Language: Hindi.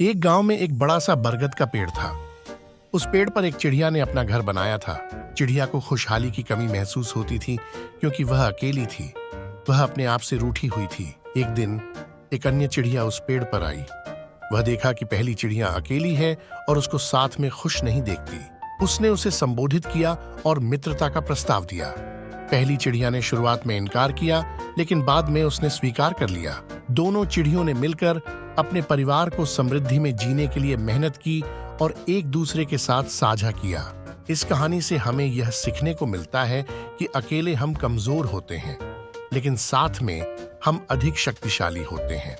एक गांव में एक बड़ा सा बरगद का पेड़ था। उस पेड़ पर एक चिड़िया ने अपना घर बनाया था। चिड़िया को खुशहाली की कमी महसूस होती थी क्योंकि वह अकेली थी। वह अपने आप से रूठी हुई थी। एक दिन एक अन्य चिड़िया उस पेड़ पर आई। वह देखा कि पहली चिड़िया अकेली है और उसको साथ में खुश नहीं देखती। उसने उसे संबोधित किया और मित्रता का प्रस्ताव दिया। पहली चिड़िया ने शुरुआत में इनकार किया, लेकिन बाद में उसने स्वीकार कर लिया। दोनों चिड़ियों ने मिलकर अपने परिवार को समृद्धि में जीने के लिए मेहनत की और एक दूसरे के साथ साझा किया। इस कहानी से हमें यह सीखने को मिलता है कि अकेले हम कमजोर होते हैं, लेकिन साथ में हम अधिक शक्तिशाली होते हैं।